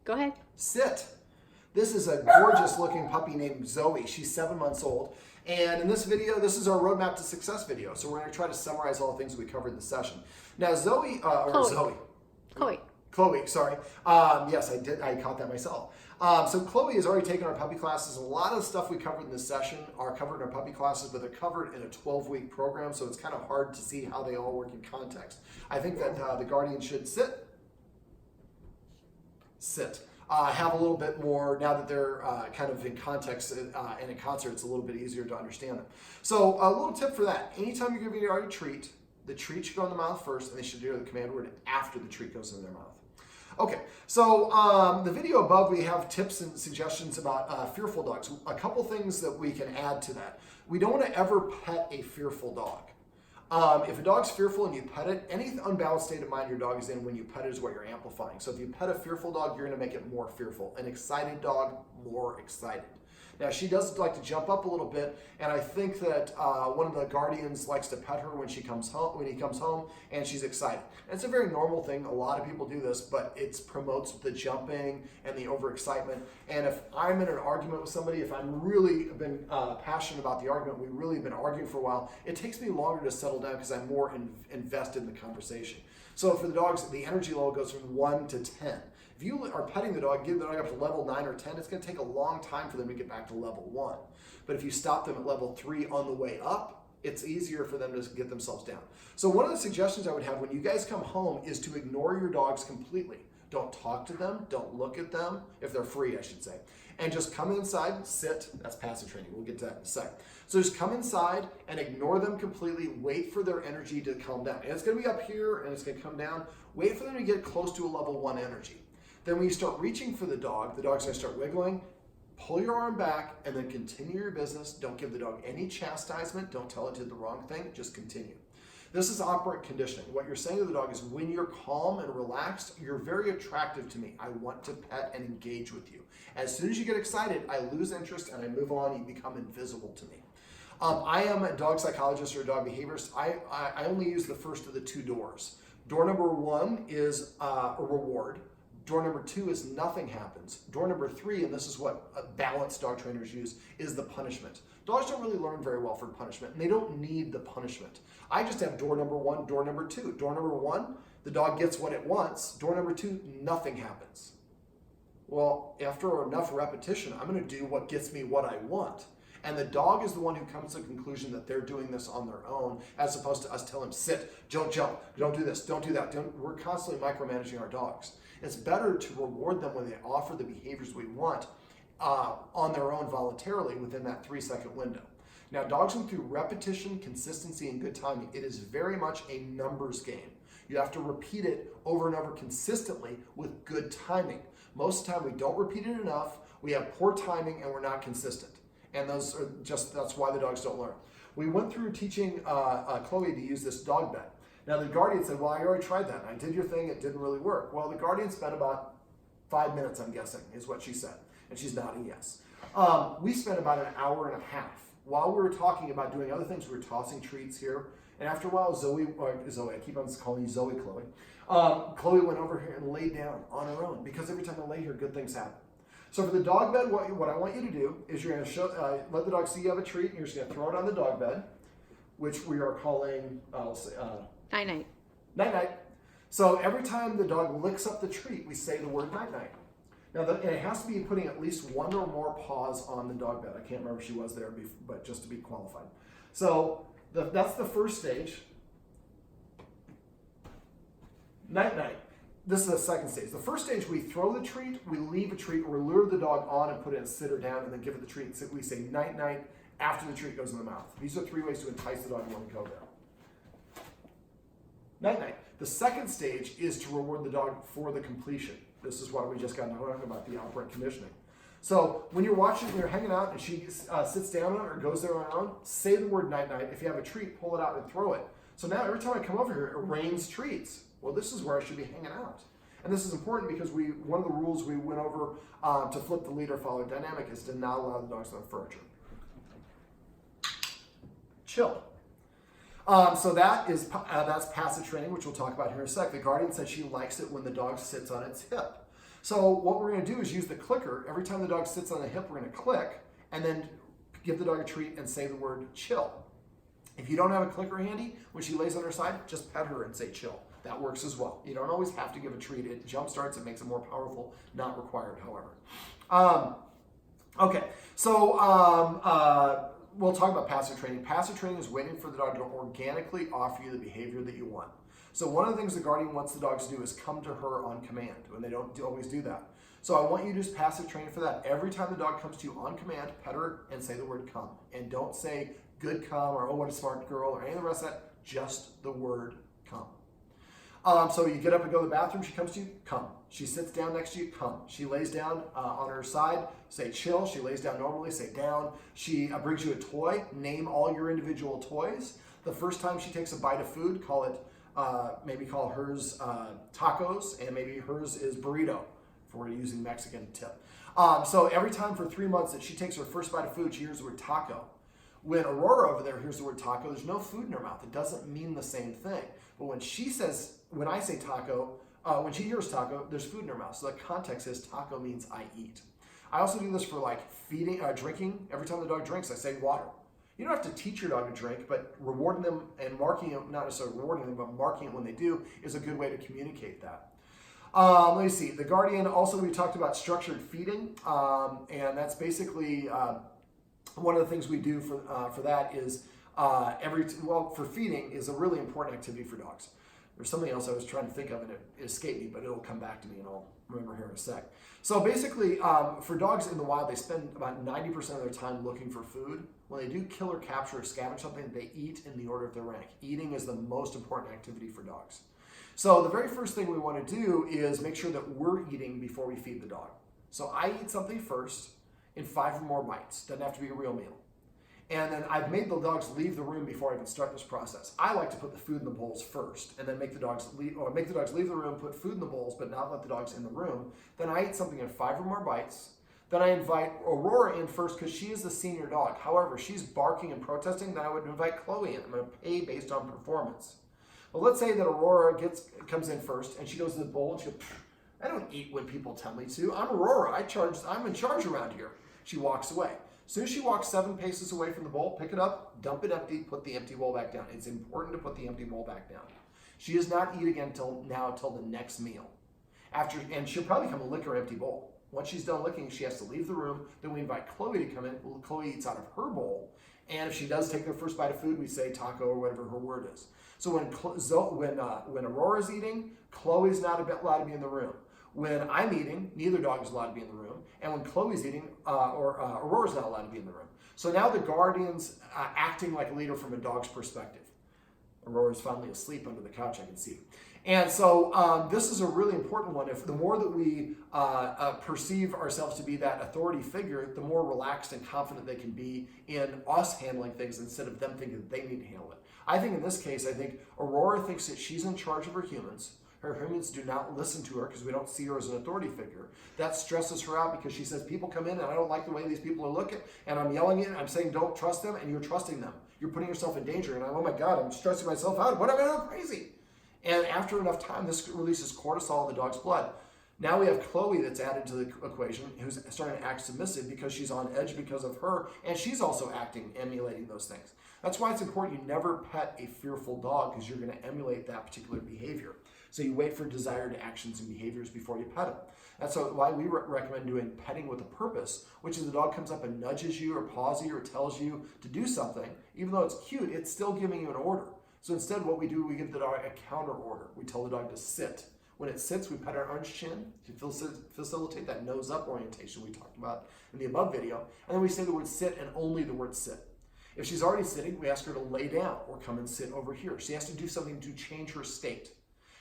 Go ahead. Sit. This is a gorgeous looking puppy named Zoe. She's 7 months old. And in this video, this is our Roadmap to Success video. So we're going to try to summarize all the things we covered in the session. Now Chloe, sorry. Yes, I did. I caught that myself. So Chloe has already taken our puppy classes. A lot of the stuff we covered in this session are covered in our puppy classes, but they're covered in a 12-week program, so it's kind of hard to see how they all work in context. I think that the guardian should sit. Have a little bit more, now that they're kind of in context and in concert, it's a little bit easier to understand them. So a little tip for that, anytime you're giving your dog a treat, the treat should go in the mouth first, and they should hear the command word after the treat goes in their mouth. Okay, so the video above, we have tips and suggestions about fearful dogs. A couple things that we can add to that. We don't want to ever pet a fearful dog. If a dog's fearful and you pet it, any unbalanced state of mind your dog is in when you pet it is what you're amplifying. So if you pet a fearful dog, you're going to make it more fearful. An excited dog, more excited. Now, she does like to jump up a little bit, and I think that one of the guardians likes to pet her when he comes home, and she's excited. And it's a very normal thing. A lot of people do this, but it promotes the jumping and the overexcitement. And if I'm in an argument with somebody, if I'm really been passionate about the argument, we've really been arguing for a while, it takes me longer to settle down because I'm more invested in the conversation. So for the dogs, the energy level goes from 1 to 10. If you are petting the dog, give the dog up to level 9 or 10, it's going to take a long time for them to get back to level 1. But if you stop them at level 3 on the way up, it's easier for them to get themselves down. So one of the suggestions I would have when you guys come home is to ignore your dogs completely. Don't talk to them, don't look at them, if they're free, I should say. And just come inside, sit, that's passive training, we'll get to that in a sec. So just come inside and ignore them completely, wait for their energy to calm down. And it's going to be up here and it's going to come down. Wait for them to get close to a level 1 energy. Then when you start reaching for the dog's going to start wiggling, pull your arm back, and then continue your business. Don't give the dog any chastisement. Don't tell it to do the wrong thing. Just continue. This is operant conditioning. What you're saying to the dog is, when you're calm and relaxed, you're very attractive to me. I want to pet and engage with you. As soon as you get excited, I lose interest and I move on. You become invisible to me. I am a dog psychologist or a dog behaviorist. I only use the first of the 2 doors. Door number 1 is a reward. Door number 2 is nothing happens. Door number 3, and this is what balanced dog trainers use, is the punishment. Dogs don't really learn very well for punishment, and they don't need the punishment. I just have door number 1, door number 2. Door number 1, the dog gets what it wants. Door number 2, nothing happens. Well, after enough repetition, I'm going to do what gets me what I want. And the dog is the one who comes to the conclusion that they're doing this on their own, as opposed to us telling them, sit, don't jump, don't do this, don't do that. We're constantly micromanaging our dogs. It's better to reward them when they offer the behaviors we want on their own voluntarily within that 3-second window. Now, dogs go through repetition, consistency, and good timing. It is very much a numbers game. You have to repeat it over and over consistently with good timing. Most of the time, we don't repeat it enough, we have poor timing, and we're not consistent. And that's why the dogs don't learn. We went through teaching Chloe to use this dog bed. Now the guardian said, well, I already tried that. I did your thing, it didn't really work. Well, the guardian spent about 5 minutes, I'm guessing, is what she said. And she's nodding yes. We spent about an hour and a half. While we were talking about doing other things, we were tossing treats here. And after a while, Zoe, I keep on calling you Zoe, Chloe. Chloe went over here and laid down on her own, because every time I lay here, good things happen. So for the dog bed, what I want you to do is you're going to let the dog see you have a treat, and you're just going to throw it on the dog bed, which we are calling, night-night. Night-night. So every time the dog licks up the treat, we say the word night-night. Now, and it has to be putting at least 1 or more paws on the dog bed. I can't remember if she was there, but just to be qualified. So that's the first stage. Night-night. This is the second stage. The first stage, we throw the treat, we leave a treat, or lure the dog on and put it and sit her down, and then give her the treat. So we say night-night after the treat goes in the mouth. These are 3 ways to entice the dog to want to go there. Night-night. The second stage is to reward the dog for the completion. This is what we just got talking about, the operant conditioning. So when you're watching, you're hanging out, and she sits down on it or goes there on her own, say the word night-night. If you have a treat, pull it out and throw it. So now every time I come over here, it rains treats. Well, this is where I should be hanging out. And this is important because one of the rules we went over to flip the leader-follower dynamic is to not allow the dogs on the furniture. Chill. So that's passive training, which we'll talk about here in a sec. The guardian said she likes it when the dog sits on its hip. So what we're going to do is use the clicker. Every time the dog sits on the hip, we're going to click and then give the dog a treat and say the word chill. If you don't have a clicker handy, when she lays on her side, just pet her and say chill. That works as well. You don't always have to give a treat. It jump starts, it makes it more powerful, not required, however. Okay, so we'll talk about passive training. Passive training is waiting for the dog to organically offer you the behavior that you want. So one of the things the guardian wants the dogs to do is come to her on command, and they don't always do that. So I want you to use passive training for that. Every time the dog comes to you on command, pet her and say the word come. And don't say good come or oh, what a smart girl or any of the rest of that, just the word come. So you get up and go to the bathroom, she comes to you, come. She sits down next to you, come. She lays down on her side, say chill. She lays down normally, say down. She brings you a toy, name all your individual toys. The first time she takes a bite of food, call it, maybe call hers tacos, and maybe hers is burrito, if we're using Mexican tip. So every time for 3 months that she takes her first bite of food, she hears the word taco. When Aurora over there hears the word taco, there's no food in her mouth. It doesn't mean the same thing. But when I say taco, when she hears taco, there's food in her mouth. So the context is taco means I eat. I also do this for like feeding, drinking. Every time the dog drinks, I say water. You don't have to teach your dog to drink, but rewarding them and marking it, not necessarily rewarding them, but marking it when they do is a good way to communicate that. Let me see. The guardian, also we talked about structured feeding, and that's basically one of the things we do for that is for feeding is a really important activity for dogs. There's something else I was trying to think of and it escaped me, but it'll come back to me and I'll remember here in a sec. So basically, for dogs in the wild, they spend about 90% of their time looking for food. When they do kill or capture or scavenge something, they eat in the order of their rank. Eating is the most important activity for dogs. So the very first thing we want to do is make sure that we're eating before we feed the dog. So I eat something first in 5 or more bites. Doesn't have to be a real meal. And then I've made the dogs leave the room before I even start this process. I like to put the food in the bowls first and then make the dogs leave the room, put food in the bowls, but not let the dogs in the room. Then I eat something in 5 or more bites. Then I invite Aurora in first because she is the senior dog. However, she's barking and protesting, then I would invite Chloe in. I'm going to pay based on performance. Well, let's say that Aurora comes in first and she goes to the bowl and she goes, I don't eat when people tell me to. I'm Aurora. I'm in charge around here. She walks away. As soon as she walks 7 paces away from the bowl, pick it up, dump it empty, put the empty bowl back down. It's important to put the empty bowl back down. She does not eat again till the next meal. And she'll probably come and lick her empty bowl. Once she's done licking, she has to leave the room. Then we invite Chloe to come in. Chloe eats out of her bowl. And if she does take her first bite of food, we say taco or whatever her word is. So when Aurora's eating, Chloe's not allowed to be in the room. When I'm eating, neither dog is allowed to be in the room. And when Chloe's eating, Aurora's not allowed to be in the room. So now the guardian's acting like a leader from a dog's perspective. Aurora's finally asleep under the couch, I can see. And so this is a really important one. If the more that we perceive ourselves to be that authority figure, the more relaxed and confident they can be in us handling things instead of them thinking that they need to handle it. I think in this case, Aurora thinks that she's in charge of her humans. Her humans do not listen to her because we don't see her as an authority figure. That stresses her out because she says, people come in and I don't like the way these people are looking, and I'm yelling at it, I'm saying don't trust them, and you're trusting them. You're putting yourself in danger, and oh my God, I'm stressing myself out. What am I doing crazy? And after enough time, this releases cortisol in the dog's blood. Now we have Chloe that's added to the equation, who's starting to act submissive because she's on edge because of her, and she's also emulating those things. That's why it's important you never pet a fearful dog because you're going to emulate that particular behavior. So you wait for desired actions and behaviors before you pet them. That's why we recommend doing petting with a purpose, which is the dog comes up and nudges you or paws you or tells you to do something. Even though it's cute, it's still giving you an order. So instead what we do, we give the dog a counter order. We tell the dog to sit. When it sits, we pet our orange chin to facilitate that nose up orientation we talked about in the above video. And then we say the word sit and only the word sit. If she's already sitting, we ask her to lay down or come and sit over here. She has to do something to change her state.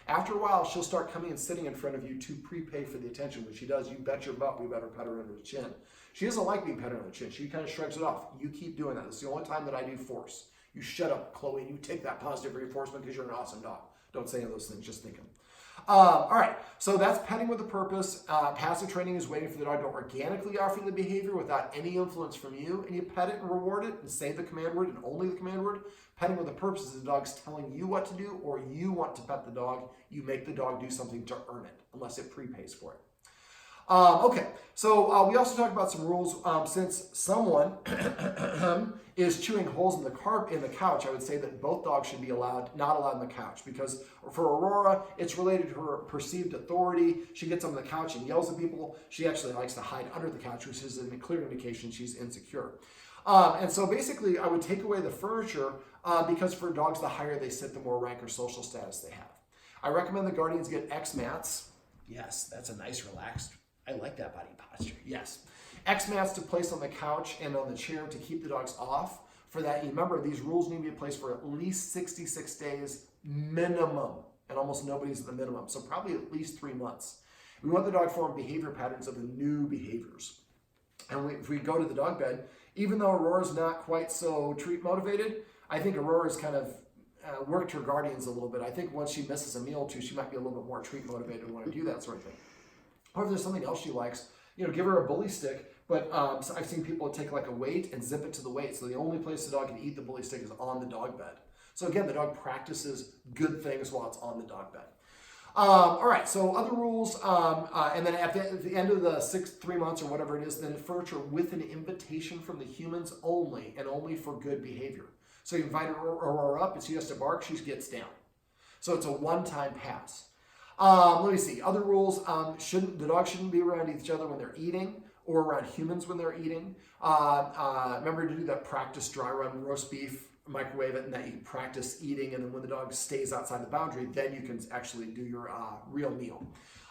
After a while, she'll start coming and sitting in front of you to prepay for the attention. When she does, you bet your butt we better pet her under the chin. She doesn't like being petted under the chin. She kind of shrugs it off. You keep doing that. It's the only time that I do force. You shut up, Chloe, and you take that positive reinforcement because you're an awesome dog. Don't say any of those things, just think them. All right, so that's petting with a purpose. Passive training is waiting for the dog to organically offer you the behavior without any influence from you, and you pet it and reward it and say the command word and only the command word. Petting with a purpose is the dog's telling you what to do or you want to pet the dog. You make the dog do something to earn it, unless it prepays for it. Okay, so we also talked about some rules. Since someone is chewing holes in the couch, I would say that both dogs should be not allowed on the couch, because for Aurora, it's related to her perceived authority. She gets on the couch and yells at people. She actually likes to hide under the couch, which is a clear indication she's insecure. And so basically, I would take away the furniture because for dogs, the higher they sit, the more rank or social status they have. I recommend the Guardians get X mats. Yes, that's a nice relaxed. I like that body posture. Yes. X mats to place on the couch and on the chair to keep the dogs off. For that, you remember, these rules need to be in place for at least 66 days minimum, and almost nobody's at the minimum, so probably at least 3 months. We want the dog to form behavior patterns of the new behaviors. And if we go to the dog bed, even though Aurora's not quite so treat motivated, I think Aurora's kind of worked her Guardians a little bit. I think once she misses a meal or two, she might be a little bit more treat motivated and want to do that sort of thing. Or if there's something else she likes, give her a bully stick. But so I've seen people take like a weight and zip it to the weight. So the only place the dog can eat the bully stick is on the dog bed. So again, the dog practices good things while it's on the dog bed. All right, so other rules, and then at the end of the 3 months or whatever it is, then furniture with an invitation from the humans only, and only for good behavior. So you invite Aurora up, and she has to bark, she gets down. So it's a one-time pass. Let me see. Other rules, the dog shouldn't be around each other when they're eating, or around humans when they're eating. Remember to do that practice dry run roast beef, microwave it, and that you can practice eating, and then when the dog stays outside the boundary, then you can actually do your real meal.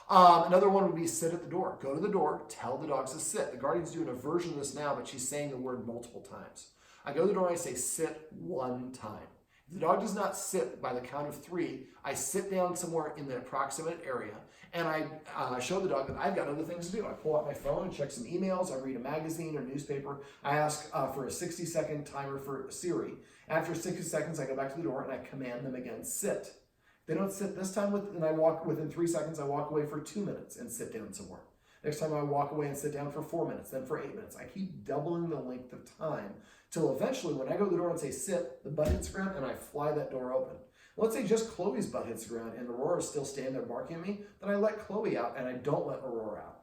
Another one would be sit at the door. Go to the door, tell the dogs to sit. The Guardian's doing a version of this now, but she's saying the word multiple times. I go to the door and I say sit one time. If the dog does not sit by the count of 3, I sit down somewhere in the approximate area, and I show the dog that I've got other things to do. I pull out my phone and check some emails. I read a magazine or newspaper. I ask for a 60-second timer for Siri. After 60 seconds, I go back to the door and I command them again, sit. If they don't sit this time, and I walk within 3 seconds, I walk away for 2 minutes and sit down somewhere. Next time I walk away and sit down for 4 minutes, then for 8 minutes. I keep doubling the length of time till eventually when I go to the door and say sit, the butt hits the ground and I fly that door open. Let's say just Chloe's butt hits the ground and Aurora's still standing there barking at me, then I let Chloe out and I don't let Aurora out.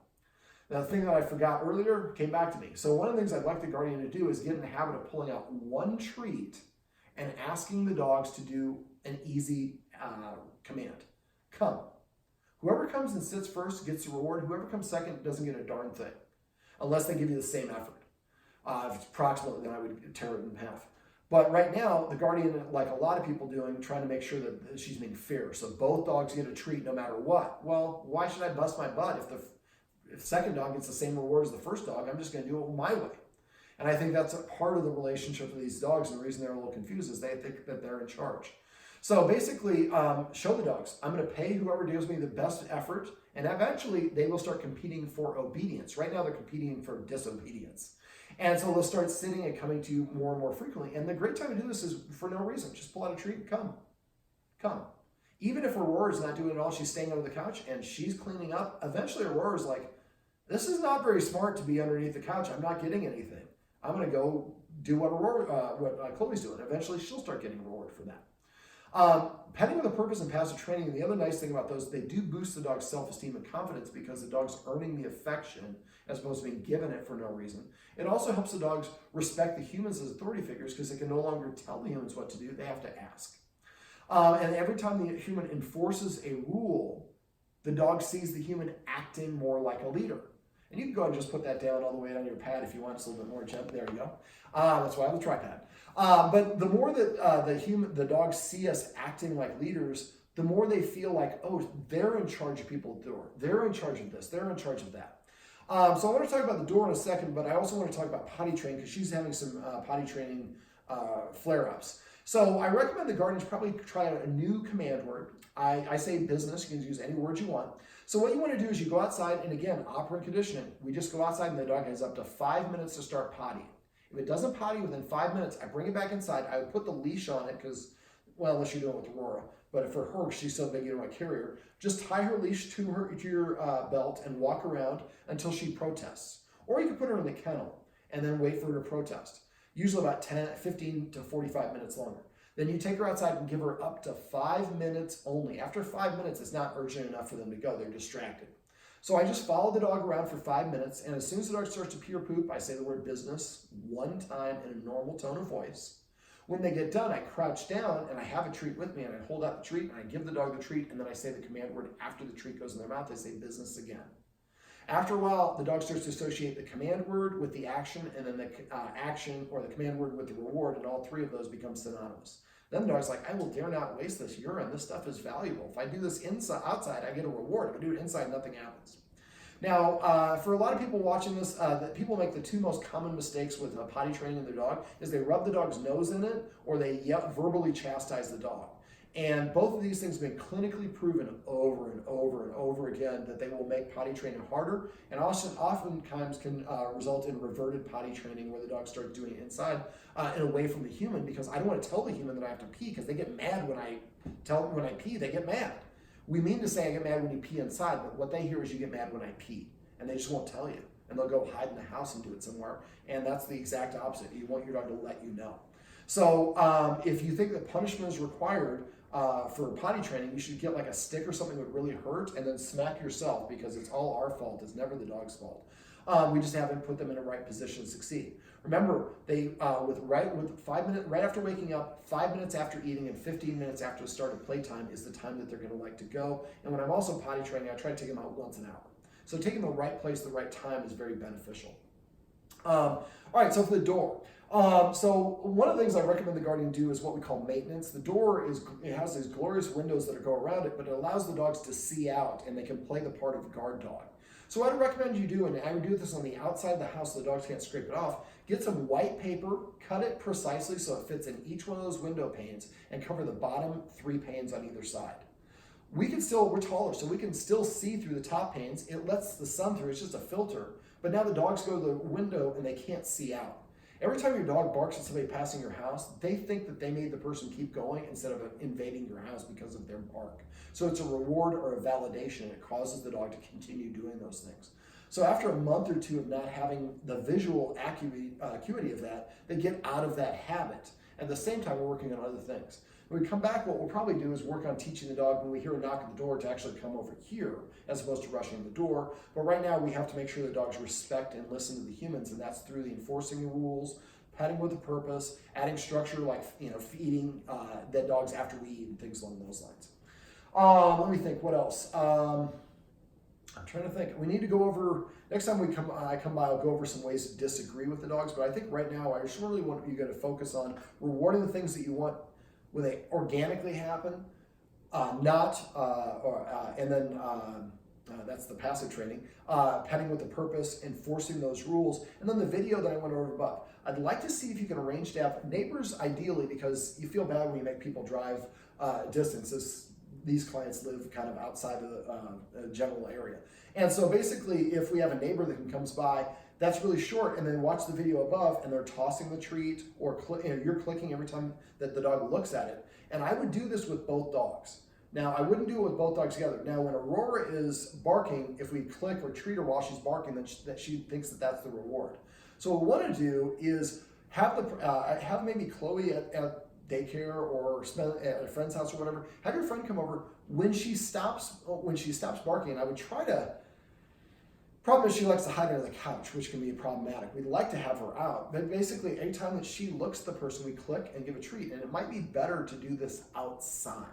Now, the thing that I forgot earlier came back to me. So one of the things I'd like the Guardian to do is get in the habit of pulling out one treat and asking the dogs to do an easy command. Come. Whoever comes and sits first gets the reward. Whoever comes second doesn't get a darn thing, unless they give you the same effort. If it's approximately, then I would tear it in half. But right now, the Guardian, like a lot of people doing, trying to make sure that she's being fair. So both dogs get a treat no matter what. Well, why should I bust my butt if the second dog gets the same reward as the first dog? I'm just going to do it my way. And I think that's a part of the relationship with these dogs, and the reason they're a little confused is they think that they're in charge. So basically, show the dogs, I'm going to pay whoever gives me the best effort, and eventually they will start competing for obedience. Right now they're competing for disobedience. And so they'll start sitting and coming to you more and more frequently. And the great time to do this is for no reason. Just pull out a treat and come. Come. Even if Aurora's not doing it all, she's staying under the couch and she's cleaning up, eventually Aurora's like, this is not very smart to be underneath the couch. I'm not getting anything. I'm going to go do what Chloe's doing. Eventually she'll start getting reward for that. Petting with a purpose and passive training, and the other nice thing about those, they do boost the dog's self-esteem and confidence because the dog's earning the affection as opposed to being given it for no reason. It also helps the dogs respect the humans as authority figures because they can no longer tell the humans what to do. They have to ask. And every time the human enforces a rule, the dog sees the human acting more like a leader. And you can go ahead and just put that down all the way on your pad if you want. It's a little bit more gentle. There you go. That's why I have a tripod. But the more that the dogs see us acting like leaders, the more they feel like, oh, they're in charge of people at the door. They're in charge of this. They're in charge of that. So I want to talk about the door in a second, but I also want to talk about potty training because she's having some potty training flare-ups. So I recommend the Guardians probably try out a new command word. I say business. You can use any word you want. So what you want to do is you go outside, and again, operant conditioning. We just go outside, and the dog has up to 5 minutes to start pottying. If it doesn't potty within 5 minutes, I bring it back inside. I would put the leash on it because, well, unless you're doing it with Aurora. But for her, she's so big, my carrier. Just tie her leash to your belt and walk around until she protests. Or you can put her in the kennel and then wait for her to protest. Usually about 15 to 45 minutes longer. Then you take her outside and give her up to 5 minutes only. After 5 minutes, it's not urgent enough for them to go. They're distracted. So I just follow the dog around for 5 minutes, and as soon as the dog starts to pee or poop, I say the word business one time in a normal tone of voice. When they get done, I crouch down and I have a treat with me, and I hold out the treat and I give the dog the treat, and then I say the command word after the treat goes in their mouth. I say business again. After a while, the dog starts to associate the command word with the action, and then the action or the command word with the reward, and all three of those become synonymous. Then the dog's like, I will dare not waste this urine. This stuff is valuable. If I do this outside, I get a reward. If I do it inside, nothing happens. Now, for a lot of people watching this, people make the two most common mistakes with potty training their dog is they rub the dog's nose in it, or they verbally chastise the dog. And both of these things have been clinically proven over and over and over again that they will make potty training harder, and oftentimes can result in reverted potty training where the dog starts doing it inside and away from the human, because I don't want to tell the human that I have to pee, because they get mad when I pee, they get mad. We mean to say I get mad when you pee inside, but what they hear is you get mad when I pee, and they just won't tell you. And they'll go hide in the house and do it somewhere, and that's the exact opposite. You want your dog to let you know. So if you think that punishment is required for potty training, you should get like a stick or something that would really hurt, and then smack yourself, because it's all our fault. It's never the dog's fault. We just haven't put them in a right position to succeed. Remember, they right after waking up, 5 minutes after eating, and 15 minutes after the start of playtime is the time that they're going to like to go. And when I'm also potty training, I try to take them out once an hour. So taking the right place, the right time is very beneficial. All right, so for the door. So one of the things I recommend the guardian do is what we call maintenance. The door has these glorious windows that go around it, but it allows the dogs to see out, and they can play the part of a guard dog. So what I'd recommend you do, and I would do this on the outside of the house so the dogs can't scrape it off, get some white paper, cut it precisely so it fits in each one of those window panes, and cover the bottom 3 panes on either side. We're taller, so we can still see through the top panes. It lets the sun through, it's just a filter. But now the dogs go to the window and they can't see out. Every time your dog barks at somebody passing your house, they think that they made the person keep going instead of invading your house because of their bark. So it's a reward or a validation, and it causes the dog to continue doing those things. So after a month or two of not having the visual acuity of that, they get out of that habit. At the same time, we're working on other things. When we come back, what we'll probably do is work on teaching the dog when we hear a knock at the door to actually come over here as opposed to rushing the door. But right now we have to make sure the dogs respect and listen to the humans, and that's through the enforcing the rules, petting with a purpose, adding structure like feeding the dogs after we eat and things along those lines. Let me think, what else? I'm trying to think. We need to go over, next time I come by, I'll go over some ways to disagree with the dogs, but I think right now I just really want you to focus on rewarding the things that you want when they organically happen, and then that's the passive training, petting with a purpose, enforcing those rules, and then the video that I went over above. I'd like to see if you can arrange to have neighbors, ideally, because you feel bad when you make people drive distances. These clients live kind of outside of the general area. And so basically, if we have a neighbor that comes by, that's really short, and then watch the video above, and they're tossing the treat, or you're clicking every time that the dog looks at it. And I would do this with both dogs. Now, I wouldn't do it with both dogs together. Now, when Aurora is barking, if we click or treat her while she's barking, then she thinks that that's the reward. So what we want to do is have maybe Chloe at daycare or spend at a friend's house or whatever. Have your friend come over when she stops barking. And I would try to. Problem is she likes to hide under the couch, which can be problematic. We'd like to have her out, but basically anytime that she looks at the person, we click and give a treat. And it might be better to do this outside.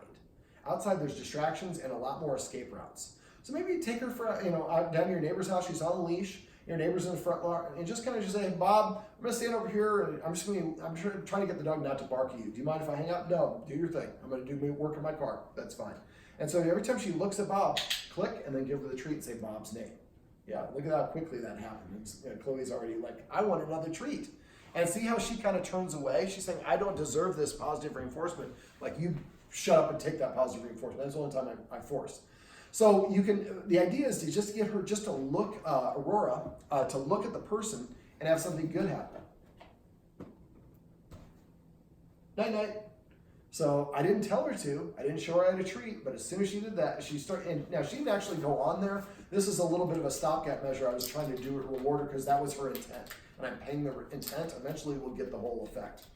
Outside there's distractions and a lot more escape routes. So maybe take her for out down to your neighbor's house. She's on a leash. Your neighbor's in the front lawn, and just kind of say, hey, Bob, I'm gonna stand over here, and I'm trying to get the dog not to bark at you. Do you mind if I hang out? No, do your thing. I'm gonna do work in my car. That's fine. And so every time she looks at Bob, click and then give her the treat and say Bob's name. Yeah, look at how quickly that happened. Chloe's already like, I want another treat. And see how she kind of turns away? She's saying, I don't deserve this positive reinforcement. Like, you shut up and take that positive reinforcement. That's the only time I forced. So the idea is to just get her just to look, Aurora, to look at the person and have something good happen. Night, night. So I didn't tell her to. I didn't show her I had a treat, but as soon as she did that, she started, and now she didn't actually go on there. This is a little bit of a stopgap measure. I was trying to do it reward her because that was her intent. And I'm paying the intent. Eventually we'll get the whole effect.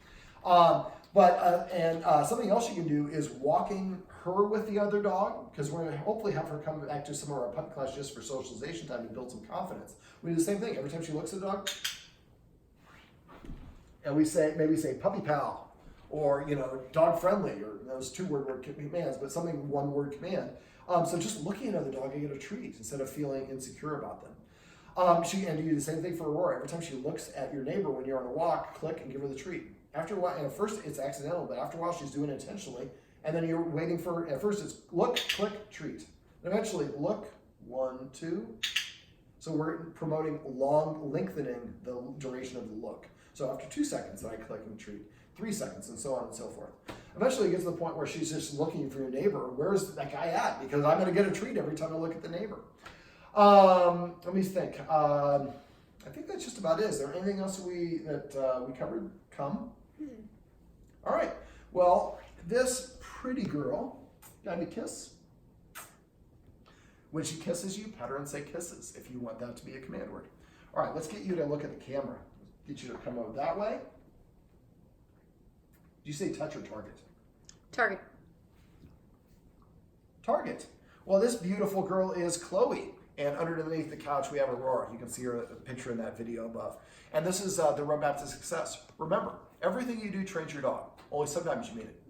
Something else you can do is walking her with the other dog, because we're going to hopefully have her come back to some of our puppy class just for socialization time to build some confidence. We do the same thing every time she looks at the dog, and we maybe say puppy pal, or dog friendly, or those 2-word commands, but something 1-word command. So just looking at another dog, I get a treat instead of feeling insecure about them. And you do the same thing for Aurora. Every time she looks at your neighbor when you're on a walk, click and give her the treat. After a while, and at first it's accidental, but after a while she's doing it intentionally. And then you're waiting for, at first it's look, click, treat. And eventually look, 1, 2. So we're promoting lengthening the duration of the look. So after 2 seconds, then I click and treat. 3 seconds, and so on and so forth. Eventually it gets to the point where she's just looking for your neighbor. Where's that guy at? Because I'm going to get a treat every time I look at the neighbor. Let me think. I think that's just about it. Is there anything else we covered? Come. All right. Well, this pretty girl got a kiss. When she kisses you, pet her and say kisses if you want that to be a command word. All right, let's get you to look at the camera. Get you to come over that way. Did you say touch or target? Target. Target. Well, this beautiful girl is Chloe. And underneath the couch, we have Aurora. You can see her picture in that video above. And this is the roadmap to success. Remember, everything you do trains your dog. Only sometimes you mean it.